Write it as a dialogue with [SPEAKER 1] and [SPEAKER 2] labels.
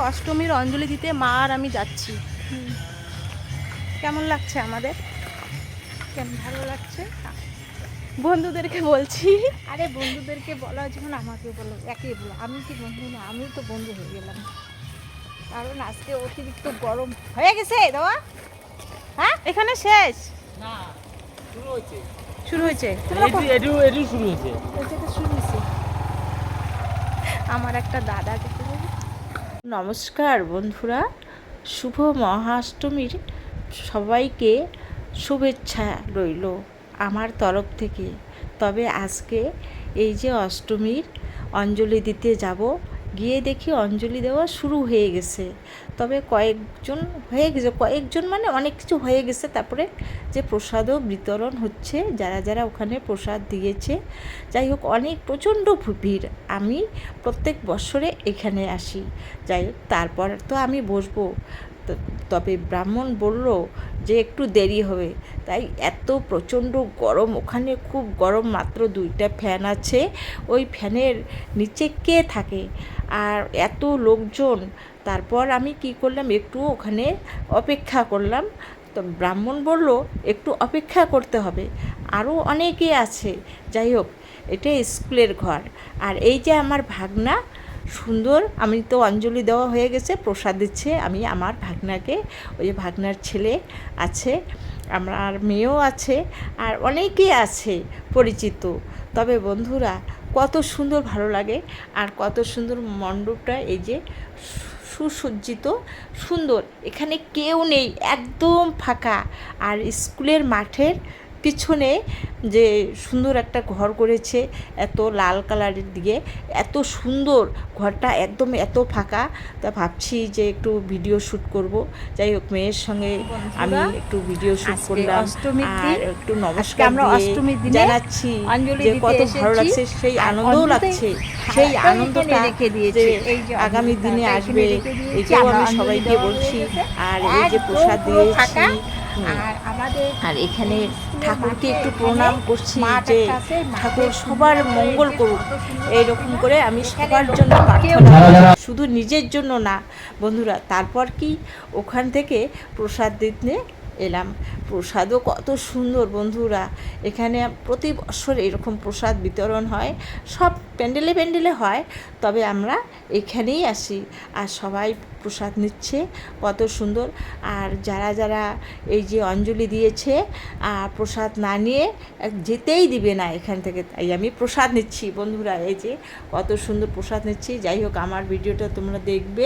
[SPEAKER 1] অষ্টমীর অঞ্জলি দিতে মা আর আমি যাচ্ছি। কেমন লাগছে আমাদের?
[SPEAKER 2] কেমন ভালো লাগছে?
[SPEAKER 1] বন্ধুদেরকে বলছি।
[SPEAKER 2] আরে বন্ধুদেরকে বলা যখন আমাকে বলো, একে বলো। আমি কি বন্ধু না? আমিও তো বন্ধু হয়ে গেলাম, কারণ আজকে অতিরিক্ত গরম হয়ে গেছে দেওয়া।
[SPEAKER 1] হ্যাঁ, এখানে শেষ
[SPEAKER 3] না, শুরু হয়েছে।
[SPEAKER 1] শুরু হয়েছে।
[SPEAKER 3] এটু শুরু হয়েছে।
[SPEAKER 2] ওইটা শুরু হয়েছে।
[SPEAKER 1] আমার একটা দাদা। নমস্কার বন্ধুরা, শুভ মহাষ্টমীর সবাইকে শুভেচ্ছা রইল আমার তরফ থেকে। তবে আজকে এই যে অষ্টমীর অঞ্জলি দিতে যাব, গিয়ে দেখি অঞ্জলি দেওয়া শুরু হয়ে গেছে। তবে কয়েকজন মানে অনেক কিছু হয়ে গেছে। তারপরে যে প্রসাদও বিতরণ হচ্ছে, যারা যারা ওখানে প্রসাদ দিয়েছে। যাই হোক, অনেক প্রচণ্ড ভিড়। আমি প্রত্যেক বছরে এখানে আসি। যাই হোক, তারপর তো আমি বসবো। তবে ব্রাহ্মণ বলল যে একটু দেরি হবে, তাই এত প্রচণ্ড গরম, ওখানে খুব গরম। মাত্র 2টা ফ্যান আছে, ওই ফ্যানের নিচে কে থাকে? আর এত লোকজন। তারপর আমি কি করলাম, একটু ওখানে অপেক্ষা করলাম। তো ব্রাহ্মণ বলল একটু অপেক্ষা করতে হবে, আরও অনেকে আছে। যাই হোক, এটা স্কুলের ঘর। আর এই যে আমার ভাগনা সুন্দর, আমি তো অঞ্জলি দেওয়া হয়ে গেছে, প্রসাদ দিচ্ছে। আমি আমার ভাগনাকে, ওই যে ভাগনার ছেলে আছে, আমার মেয়েও আছে, আর অনেকেই আছে পরিচিত। তবে বন্ধুরা, কত সুন্দর ভালো লাগে। আর কত সুন্দর মণ্ডপটা, এই যে সুসজ্জিত, সুন্দর। এখানে কেউ নেই, একদম ফাঁকা। আর স্কুলের মাঠের পিছনে যে সুন্দর একটা ঘর করেছে, এত লাল কালারের দিকে, এত সুন্দর ঘরটা, একদম এত ফাঁকা। তা ভাবছি যে একটু ভিডিও শ্যুট করব। যাই হোক, মেয়ের সঙ্গে আমি একটু ভিডিও শ্যুট করলাম, আর একটু নমস্কার দিয়ে জানাচ্ছি যে কত ভালো লাগছে, সেই আনন্দও লাগছে। সেই আনন্দটা যে আগামী দিনে আসবে, এটাও আমি সবাইকে বলছি। আর এই যে প্রসাদ দিয়েছি, আর এখানে ঠাকুরকে একটু প্রণাম করছি যে ঠাকুর সবার মঙ্গল করুক। এইরকম করে আমি সবার জন্য প্রার্থনা করি, শুধু নিজের জন্য না বন্ধুরা। তারপর কি, ওখান থেকে প্রসাদ দিতে এলাম। প্রসাদও কত সুন্দর বন্ধুরা। এখানে প্রতি বছর এরকম প্রসাদ বিতরণ হয়, সব প্যান্ডেলে প্যান্ডেলে হয়, তবে আমরা এখানেই আসি। আর সবাই প্রসাদ নিচ্ছে, কত সুন্দর। আর যারা যারা এই যে অঞ্জলি দিয়েছে, প্রসাদ না নিয়ে যেতেই দিবে না এখান থেকে। তাই আমি প্রসাদ নিচ্ছি বন্ধুরা, এই যে কত সুন্দর প্রসাদ নিচ্ছি। যাই হোক, আমার ভিডিওটা তোমরা দেখবে,